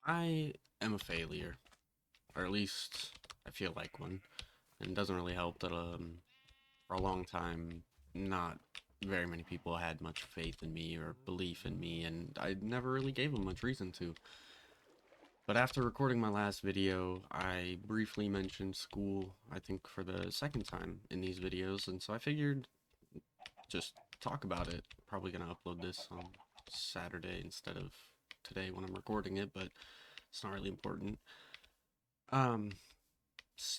I am a failure, or at least I feel like one. And it doesn't really help that for a long time, not very many people had much faith in me or belief in me, and I never really gave them much reason to. But after recording my last video, I briefly mentioned school, I think for the second time in these videos, and so I figured just talk about it. Probably gonna upload this on Saturday instead of today when I'm recording it, but it's not really important. Um,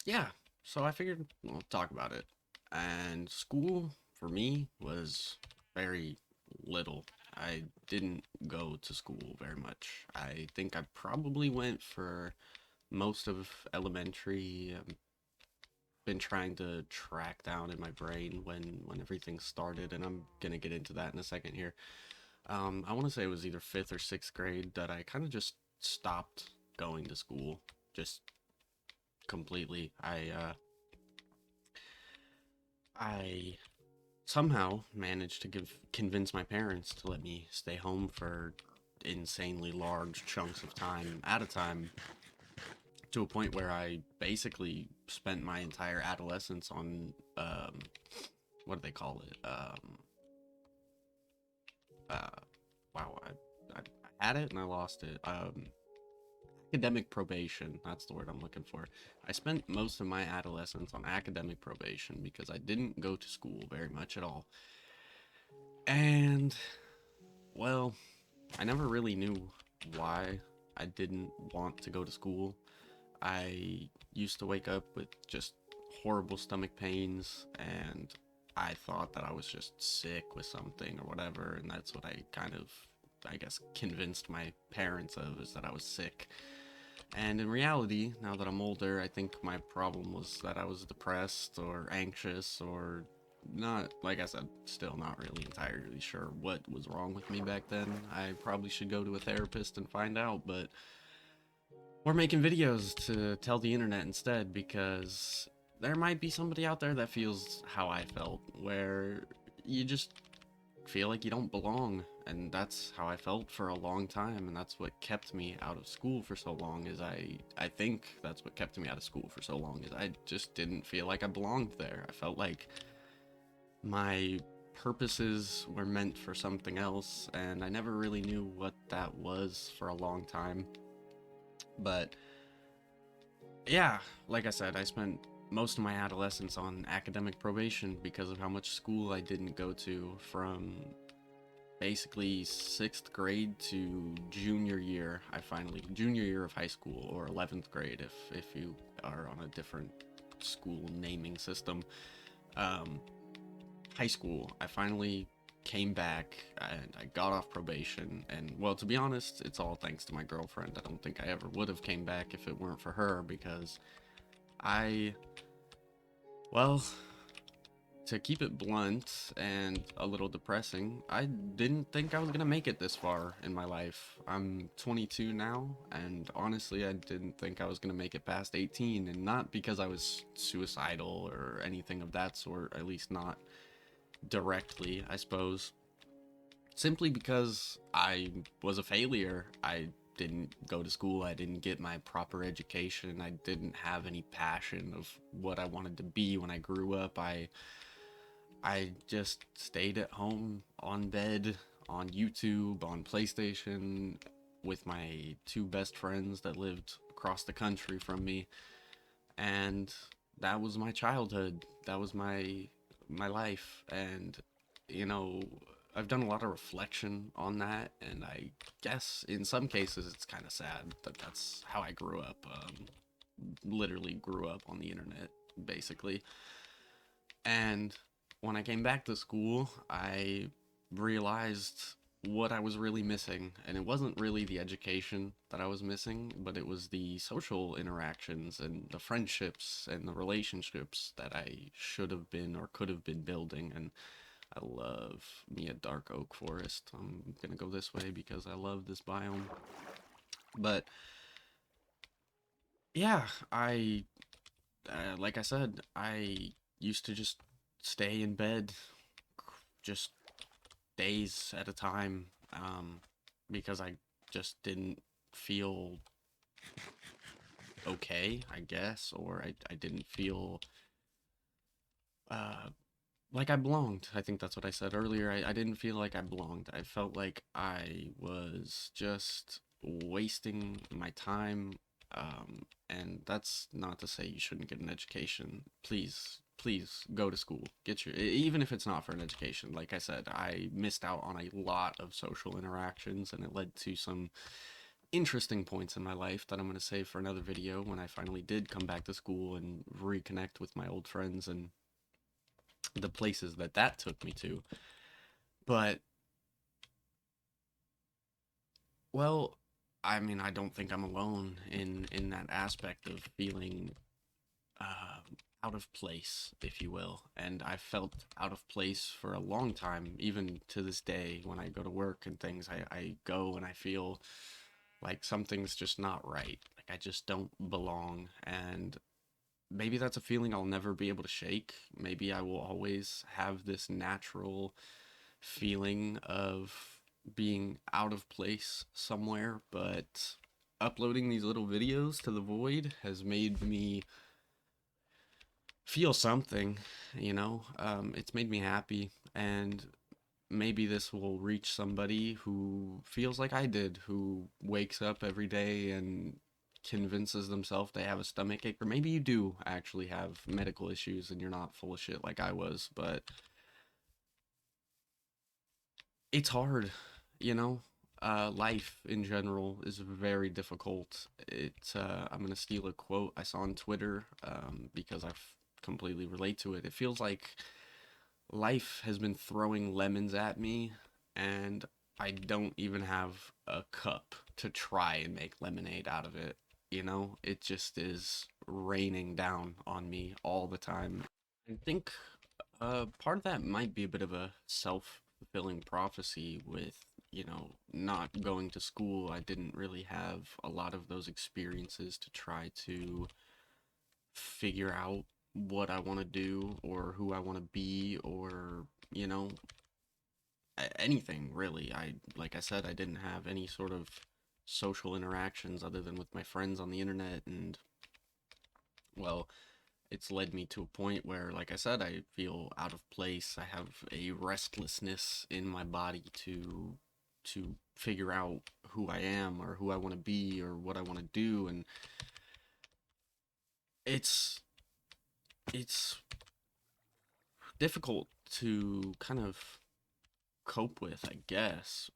yeah, so I figured we'll talk about it. And school for me was very little. I didn't go to school very much. I think I probably went for most of elementary. Been trying to track down in my brain when everything started, and I'm gonna get into that in a second here. I want to say it was either fifth or sixth grade that I kind of just stopped going to school, just completely. I somehow managed to convince my parents to let me stay home for insanely large chunks of time at a time, to a point where I basically spent my entire adolescence on what do they call it? Uh, wow, I had it and I lost it. Academic probation. That's the word I'm looking for. I spent most of my adolescence on academic probation because I didn't go to school very much at all. And, well, I never really knew why I didn't want to go to school. I used to wake up with just horrible stomach pains, and I thought that I was just sick with something or whatever, and that's what I kind of, I guess, convinced my parents of, is that I was sick. And in reality, now that I'm older, I think my problem was that I was depressed or anxious or not, like I said, still not really entirely sure what was wrong with me back then. I probably should go to a therapist and find out, but we're making videos to tell the internet instead, because there might be somebody out there that feels how I felt, where you just feel like you don't belong. And that's how I felt for a long time, and that's what kept me out of school for so long. Is I think that's what kept me out of school for so long, is I just didn't feel like I belonged there. I felt like my purposes were meant for something else, and I never really knew what that was for a long time. But yeah, like I said, I spent most of my adolescence on academic probation because of how much school I didn't go to, from basically sixth grade to junior year. Junior year of high school, or 11th grade if you are on a different school naming system. Um, High school, I finally came back and I got off probation. And well, to be honest, it's all thanks to my girlfriend. I don't think I ever would have came back if it weren't for her, because I, well, to keep it blunt and a little depressing, I didn't think I was gonna make it this far in my life. I'm 22 now, and honestly, I didn't think I was gonna make it past 18, and not because I was suicidal or anything of that sort, at least not directly, I suppose. Simply because I was a failure. I didn't go to school, I didn't get my proper education, I didn't have any passion of what I wanted to be when I grew up. I just stayed at home on bed, on YouTube, on PlayStation, with my two best friends that lived across the country from me, and that was my childhood. That was my life. And you know, I've done a lot of reflection on that, and I guess in some cases it's kind of sad that that's how I grew up. Literally grew up on the internet, basically. And when I came back to school, I realized what I was really missing. And it wasn't really the education that I was missing, but it was the social interactions and the friendships and the relationships that I should have been or could have been building. And I love me a dark oak forest. I'm gonna go this way because I love this biome. But yeah, like I said, I used to just stay in bed just days at a time, because I just didn't feel okay, I guess, or I didn't feel uh, like I belonged. I think that's what I said earlier. I didn't feel like I belonged. I felt like I was just wasting my time. And that's not to say you shouldn't get an education. Please, please go to school. Get your, even if it's not for an education. Like I said, I missed out on a lot of social interactions, and it led to some interesting points in my life that I'm going to save for another video when I finally did come back to school and reconnect with my old friends and the places that that took me to. But, well, I mean, I don't think I'm alone in that aspect of feeling uh, out of place, if you will. And I felt out of place for a long time, even to this day. When I go to work and things, I go and I feel like something's just not right. Like I just don't belong. And maybe that's a feeling I'll never be able to shake. Maybe I will always have this natural feeling of being out of place somewhere, but uploading these little videos to the void has made me feel something, you know? It's made me happy, and maybe this will reach somebody who feels like I did, who wakes up every day and convinces themselves they have a stomach ache, or maybe you do actually have medical issues and you're not full of shit like I was, but it's hard, you know. Life in general is very difficult. I'm gonna steal a quote I saw on Twitter because completely relate to it. It feels like life has been throwing lemons at me, and I don't even have a cup to try and make lemonade out of it. You know, it just is raining down on me all the time. I think part of that might be a bit of a self-fulfilling prophecy with, not going to school. I didn't really have a lot of those experiences to try to figure out what I want to do or who I want to be or, you know, anything really. Like I said, I didn't have any sort of social interactions other than with my friends on the internet, and well, it's led me to a point where, like I said, I feel out of place. I have a restlessness in my body to figure out who I am or who I want to be or what I want to do, and it's it's difficult to kind of cope with, I guess,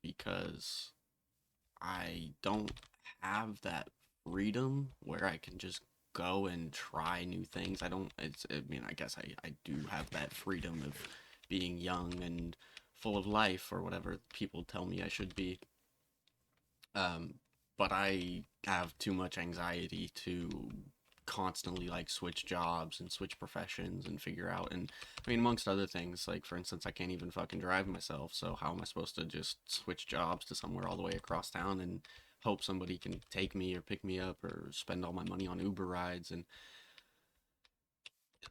because I don't have that freedom where I can just go and try new things. I don't, I mean, I guess I do have that freedom of being young and full of life or whatever people tell me I should be. Um, but I have too much anxiety to constantly like switch jobs and switch professions and figure out, and I mean amongst other things, like for instance I can't even fucking drive myself, so how am I supposed to just switch jobs to somewhere all the way across town and hope somebody can take me or pick me up or spend all my money on Uber rides? And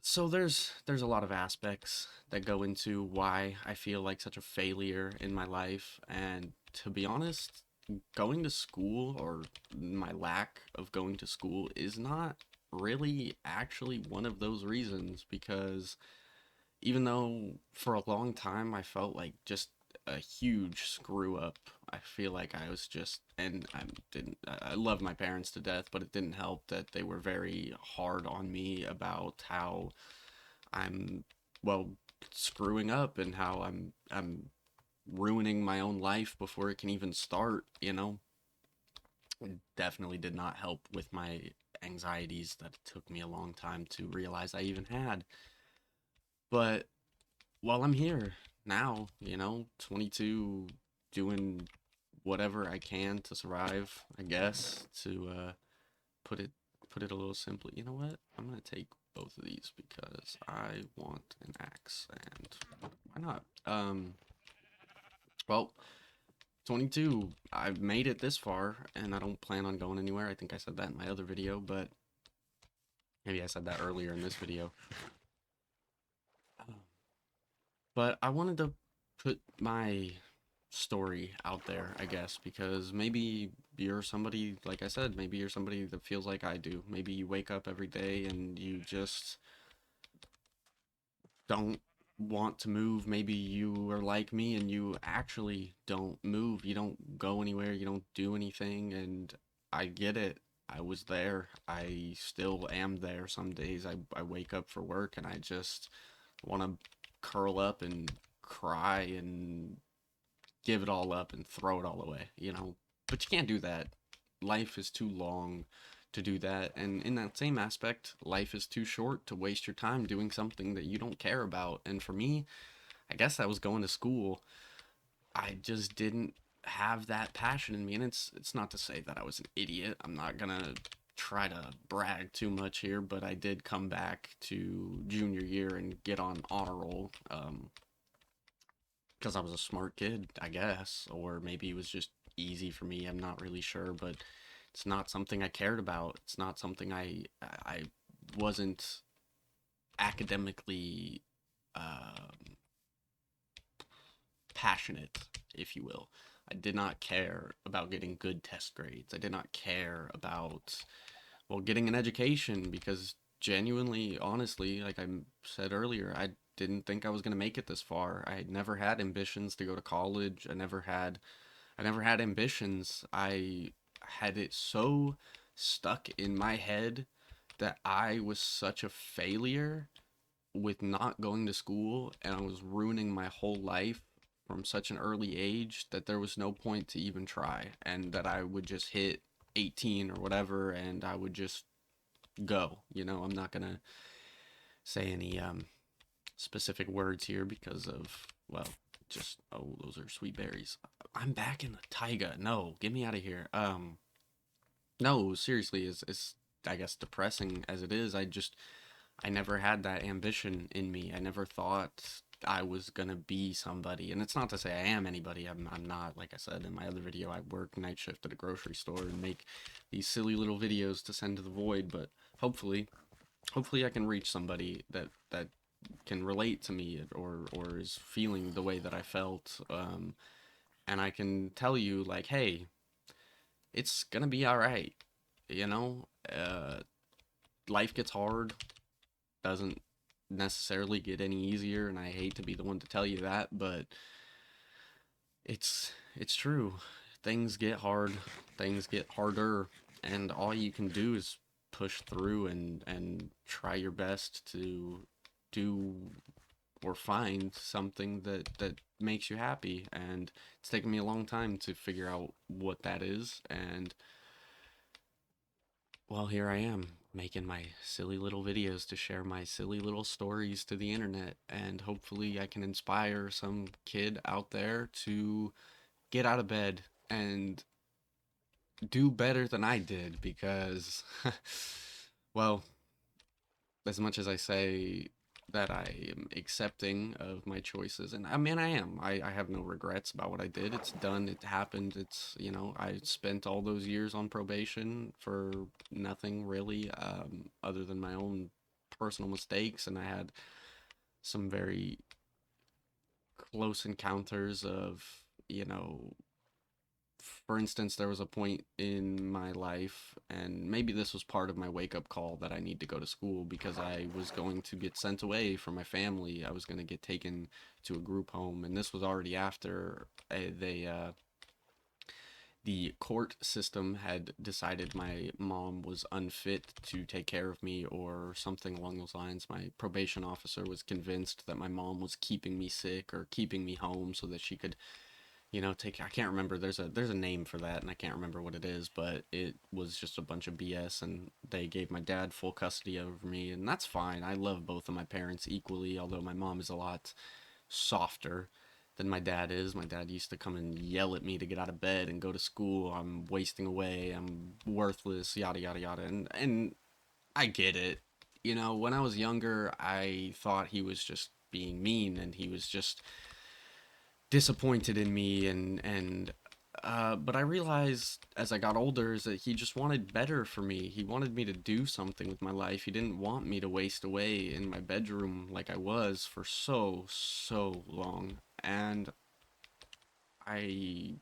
so there's a lot of aspects that go into why I feel like such a failure in my life, and to be honest, going to school or my lack of going to school is not really actually one of those reasons, because even though for a long time I felt like just a huge screw up, I feel like I was just, and I love my parents to death, but it didn't help that they were very hard on me about how I'm, well, screwing up and how I'm ruining my own life before it can even start, you know? It definitely did not help with my anxieties that it took me a long time to realize I even had. But while I'm here now, 22, doing whatever I can to survive, I guess, to put it put it a little simply. You know what? I'm gonna take both of these because I want an axe, and why not? Well, 22. I've made it this far, and I don't plan on going anywhere. I think I said that in my other video, but maybe I said that earlier in this video. Um, But I wanted to put my story out there, I guess, because maybe you're somebody, like I said, maybe you're somebody that feels like I do. Maybe you wake up every day and you just don't want to move. Maybe you are like me and you actually don't move. You don't go anywhere. You don't do anything. And I get it. I was there. I still am there. Some days I wake up for work and I just want to curl up and cry and give it all up and throw it all away, you know? But you can't do that. Life is too long to do that. And in that same aspect, life is too short to waste your time doing something that you don't care about. And for me, I guess I was going to school. I just didn't have that passion in me. And it's not to say that I was an idiot. I'm not gonna try to brag too much here, but I did come back to junior year and get on honor roll. Because I was a smart kid, I guess, or maybe it was just easy for me. I'm not really sure, but it's not something I cared about. It's not something I wasn't academically um, passionate, if you will. I did not care about getting good test grades. I did not care about, well, getting an education because genuinely, honestly, like I said earlier, I didn't think I was going to make it this far. I had never had ambitions to go to college. I never had ambitions. I had it so stuck in my head that I was such a failure with not going to school and I was ruining my whole life from such an early age that there was no point to even try and that I would just hit 18 or whatever and I would just go. I'm not going to say any specific words here because of, well, just, oh, those are sweet berries. I'm back in the taiga. No, get me out of here. No, seriously, is I guess depressing as it is, I never had that ambition in me. I never thought I was gonna be somebody. And it's not to say I am anybody. I'm not. Like I said in my other video, I work night shift at a grocery store and make these silly little videos to send to the void. But hopefully, hopefully I can reach somebody that can relate to me or is feeling the way that I felt. And I can tell you like, hey, it's gonna be all right. You know, life gets hard, doesn't necessarily get any easier, and I hate to be the one to tell you that, but it's true. Things get hard, things get harder, and all you can do is push through and try your best to do or find something that makes you happy. And it's taken me a long time to figure out what that is, and well, here I am making my silly little videos to share my silly little stories to the internet, and hopefully, I can inspire some kid out there to get out of bed and do better than I did because, well, as much as I say that I am accepting of my choices, and I mean, I am. I have no regrets about what I did. It's done, it happened. I spent all those years on probation for nothing really, other than my own personal mistakes, and I had some very close encounters of, you know, for instance, there was a point in my life, and maybe this was part of my wake up call that I need to go to school because I was going to get sent away from my family. I was going to get taken to a group home, and this was already after the court system had decided my mom was unfit to take care of me or something along those lines. My probation officer was convinced that my mom was keeping me sick or keeping me home so that she could take, I can't remember, there's a name for that and I can't remember what it is, but it was just a bunch of BS and they gave my dad full custody over me, and that's fine. I love both of my parents equally, although my mom is a lot softer than my dad is. My dad used to come and yell at me to get out of bed and go to school. I'm wasting away. I'm worthless, yada yada yada. And I get it. When I was younger, I thought he was just being mean and he was just disappointed in me but I realized as I got older is that he just wanted better for me. He wanted me to do something with my life. He didn't want me to waste away in my bedroom like I was for so long. And I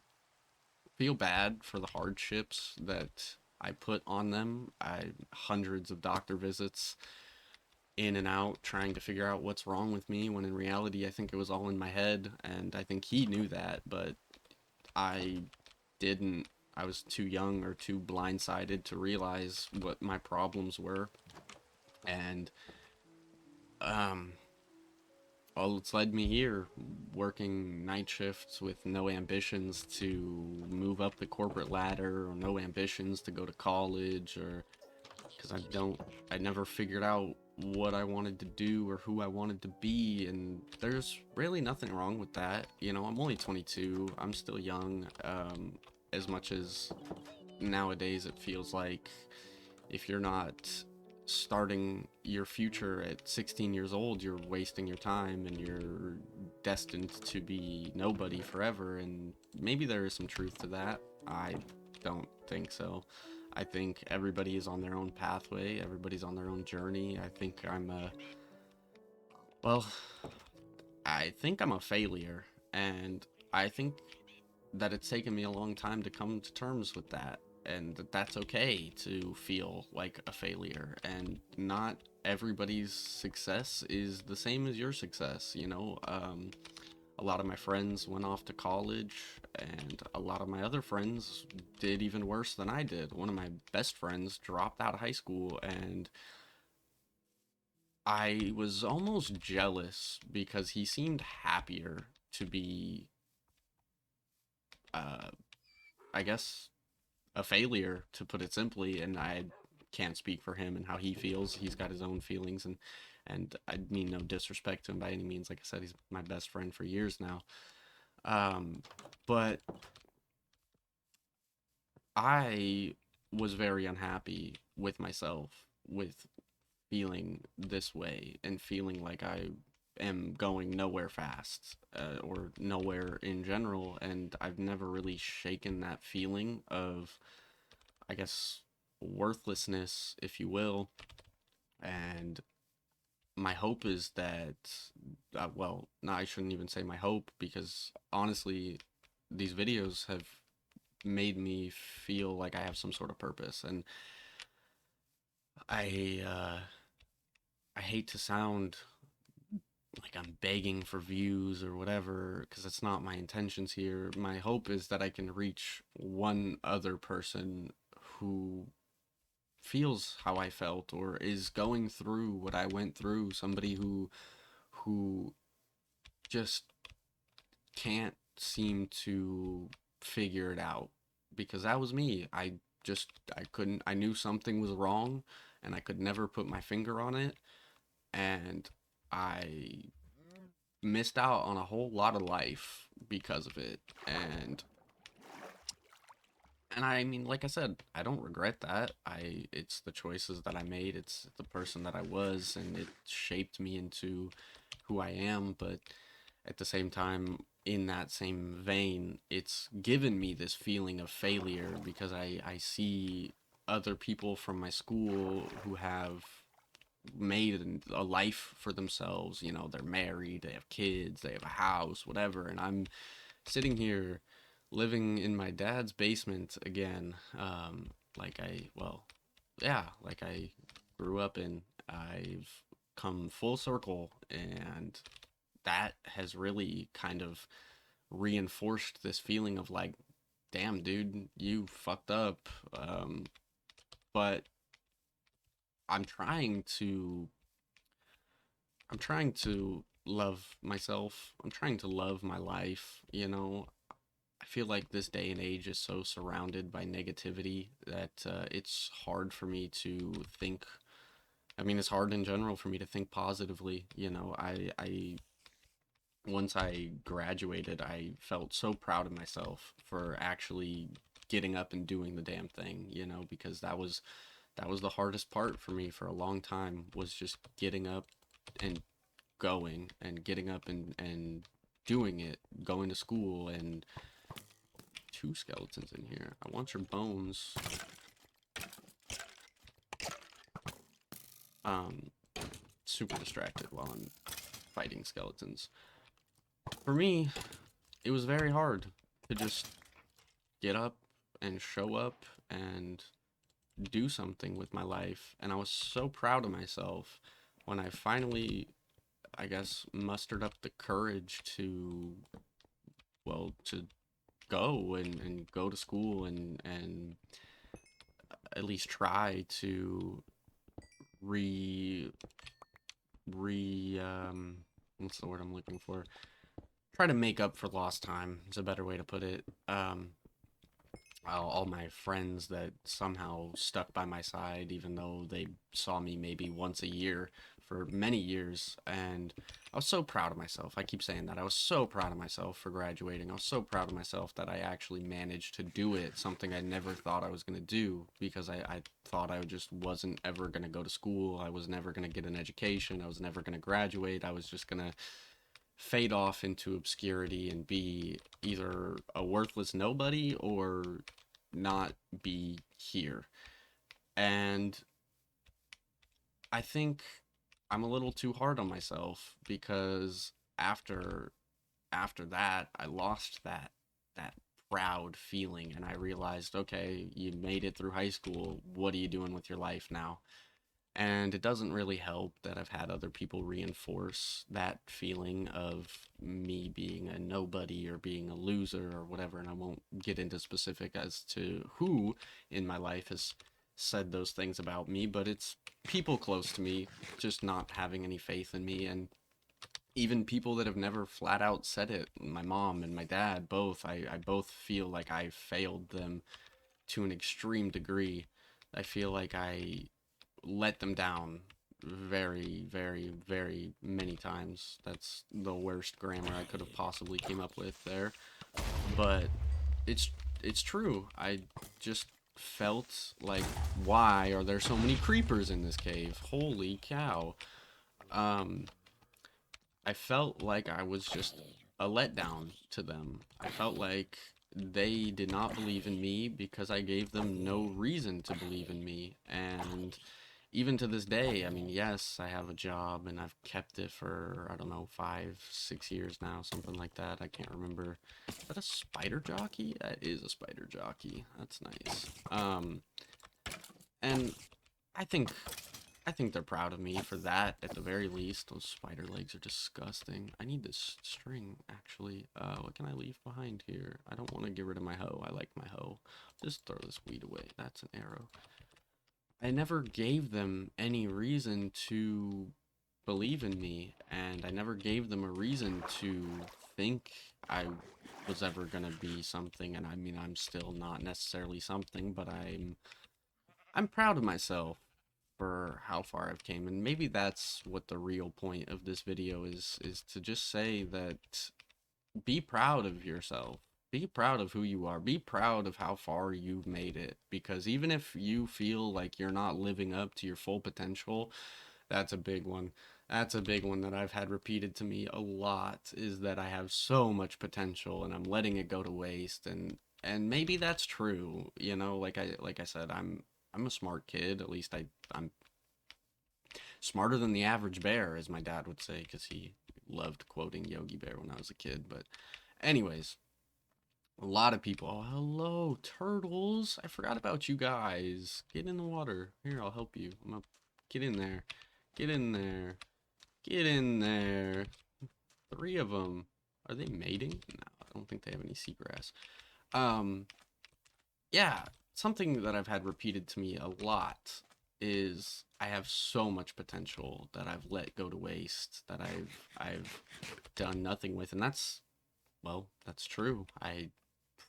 feel bad for the hardships that I put on them. I hundreds of doctor visits in and out trying to figure out what's wrong with me when in reality I think it was all in my head, and I think he knew that, but I didn't. I was too young or too blindsided to realize what my problems were. And um well, it's led me here, working night shifts with no ambitions to move up the corporate ladder, or no ambitions to go to college, or because I never figured out what I wanted to do or who I wanted to be. And there's really nothing wrong with that. You know, I'm only 22, I'm still young. As much as nowadays it feels like if you're not starting your future at 16 years old, you're wasting your time and you're destined to be nobody forever. And maybe there is some truth to that. I don't think so. I think everybody is on their own pathway, everybody's on their own journey. I think well, I think I'm a failure. And I think that it's taken me a long time to come to terms with that, and that that's okay to feel like a failure, and not everybody's success is the same as your success, you know. A lot of my friends went off to college, and a lot of my other friends did even worse than I did. One of my best friends dropped out of high school, and I was almost jealous because he seemed happier to be, uh, I guess, a failure, to put it simply. And I can't speak for him and how he feels. He's got his own feelings, and I mean no disrespect to him by any means. Like I said, he's my best friend for years now. Um, but I was very unhappy with myself, with feeling this way and feeling like I am going nowhere fast, or nowhere in general. And I've never really shaken that feeling of, I guess, worthlessness, if you will. And my hope is that, well, no, I shouldn't even say my hope, because honestly, these videos have made me feel like I have some sort of purpose. And I, I hate to sound like I'm begging for views or whatever, because it's not my intentions here. My hope is that I can reach one other person who feels how I felt or is going through what I went through, somebody who just can't seem to figure it out, because that was me. I couldn't. I knew something was wrong and I could never put my finger on it, and I missed out on a whole lot of life because of it. And I mean, like I said, I don't regret that. It's the choices that I made, it's the person that I was, and it shaped me into who I am. But at the same time, in that same vein, it's given me this feeling of failure, because I see other people from my school who have made a life for themselves. You know, they're married, they have kids, they have a house, whatever. And I'm sitting here living in my dad's basement again. Well, yeah, like I grew up in. I've come full circle, and that has really kind of reinforced this feeling of like, damn, dude, you fucked up. But I'm trying to, I'm trying to love myself. I'm trying to love my life. You know, I feel like this day and age is so surrounded by negativity that it's hard for me to think. I mean, it's hard in general for me to think positively. You know, I once I graduated, I felt so proud of myself for actually getting up and doing the damn thing, you know, because that was the hardest part for me for a long time, was just getting up and going, and getting up and doing it, going to school. And two skeletons in here. I want your bones. Um, Super distracted while I'm fighting skeletons. For me, it was very hard. to just get up and show up and do something with my life. And I was so proud of myself when I finally, I guess, mustered up the courage to, well, to go and go to school and at least try to re what's the word I'm looking for? Try to make up for lost time is a better way to put it. All my friends that somehow stuck by my side, even though they saw me maybe once a year for many years. And I was so proud of myself. I keep saying that. I was so proud of myself for graduating. I was so proud of myself that I actually managed to do it, something I never thought I was going to do because I thought I just wasn't ever going to go to school. I was never going to get an education. I was never going to graduate. I was just going to fade off into obscurity and be either a worthless nobody or not be here. And I think I'm a little too hard on myself because after that I lost that proud feeling and I realized, okay, you made it through high school. What are you doing with your life now? And it doesn't really help that I've had other people reinforce that feeling of me being a nobody or being a loser or whatever. And I won't get into specific as to who in my life has said those things about me, but it's people close to me just not having any faith in me. And even people that have never flat out said it, my mom and my dad, both, I both feel like I failed them to an extreme degree. I feel like I let them down very, very, very many times. That's the worst grammar I could have possibly came up with there. But it's it's true. I just felt like, why are there so many creepers in this cave? Holy cow. Um I felt like I was just a letdown to them. I felt like they did not believe in me because I gave them no reason to believe in me. And even to this day, I mean, yes, I have a job and I've kept it for, I don't know, 5, 6 years now, something like that. I can't remember. Is that a spider jockey? That is a spider jockey. That's nice. And I think I think they're proud of me for that at the very least. Those spider legs are disgusting. I need this string actually. What can I leave behind here? I don't want to get rid of my hoe. I like my hoe. Just throw this weed away. That's an arrow. I never gave them any reason to believe in me, and I never gave them a reason to think I was ever gonna be something. And I mean, I'm still not necessarily something, but I'm proud of myself for how far I've came. And maybe that's what the real point of this video is to just say that be proud of yourself. Be proud of who you are. Be proud of how far you've made it. Because even if you feel like you're not living up to your full potential, that's a big one. That's a big one that I've had repeated to me a lot, is that I have so much potential and I'm letting it go to waste. And maybe that's true. You know, like I said, I'm a smart kid. At least I'm smarter than the average bear, as my dad would say, because he loved quoting Yogi Bear when I was a kid. But anyways, a lot of people. Oh, hello, turtles. I forgot about you guys. Get in the water. Here, I'll help you. I'm gonna get in there. Get in there. Get in there. 3 of them. Are they mating? No, I don't think they have any seagrass. Um, yeah, something that I've had repeated to me a lot is I have so much potential that I've let go to waste, that I've done nothing with. And that's, well, that's true. I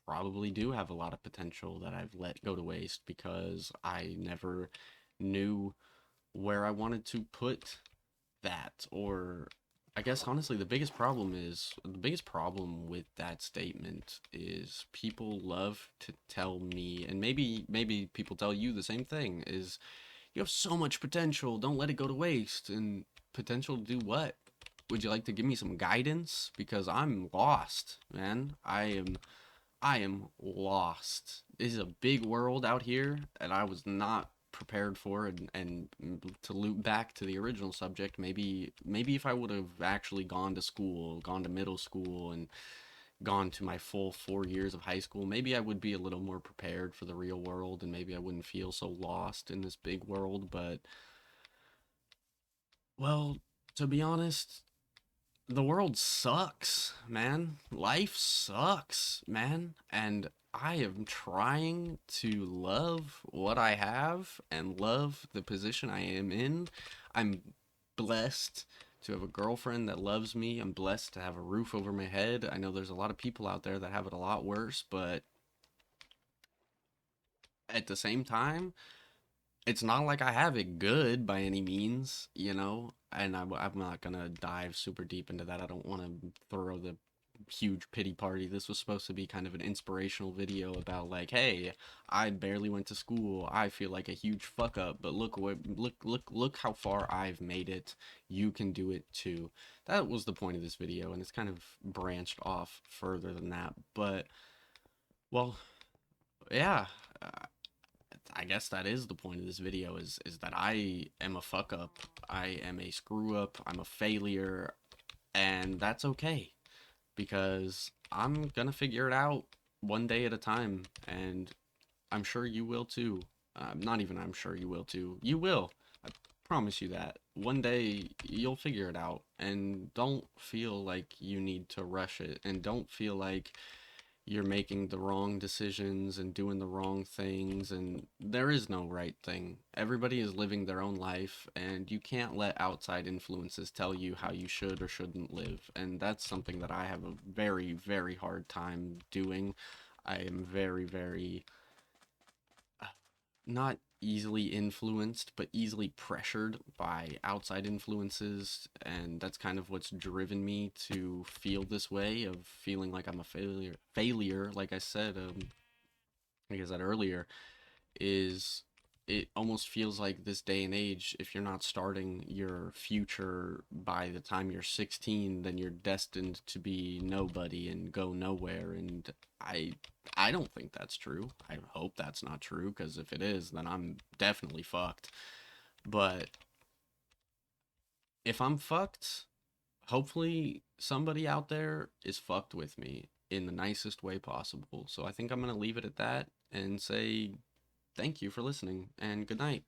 probably do have a lot of potential that I've let go to waste because I never knew where I wanted to put that. Or I guess honestly the biggest problem with that statement is people love to tell me, and maybe people tell you the same thing, is you have so much potential, don't let it go to waste. And potential to do what? Would you like to give me some guidance? Because I'm lost, man. I am lost. This is a big world out here, and I was not prepared for. And to loop back to the original subject, maybe if I would have actually gone to school, gone to middle school, and gone to my full 4 years of high school, maybe I would be a little more prepared for the real world and maybe I wouldn't feel so lost in this big world. But, well, to be honest, the world sucks, man. Life sucks, man. And I am trying to love what I have and love the position I am in. I'm blessed to have a girlfriend that loves me. I'm blessed to have a roof over my head. I know there's a lot of people out there that have it a lot worse, but at the same time, it's not like I have it good by any means, you know. And I'm not gonna dive super deep into that. I don't want to throw the huge pity party. This was supposed to be kind of an inspirational video about like, hey, I barely went to school. I feel like a huge fuck up, but look how far I've made it. You can do it too. That was the point of this video, and it's kind of branched off further than that. But well, yeah. I guess that is the point of this video is that I am a fuck up. I am a screw up. I'm a failure, and that's okay because I'm gonna figure it out one day at a time, and I'm sure you will too. Not even I'm sure you will too. You will. I promise you that. One day you'll figure it out, and don't feel like you need to rush it, and don't feel like you're making the wrong decisions and doing the wrong things, and there is no right thing. Everybody is living their own life, and you can't let outside influences tell you how you should or shouldn't live. And that's something that I have a very, very hard time doing. I am very, very not easily influenced, but easily pressured by outside influences, and that's kind of what's driven me to feel this way of feeling like I'm a failure. Failure, like I said earlier, is it almost feels like this day and age, if you're not starting your future by the time you're 16, then you're destined to be nobody and go nowhere. And I I don't think that's true. I hope that's not true, because if it is, then I'm definitely fucked. But if I'm fucked, hopefully somebody out there is fucked with me in the nicest way possible. So I think I'm going to leave it at that and say thank you for listening and good night.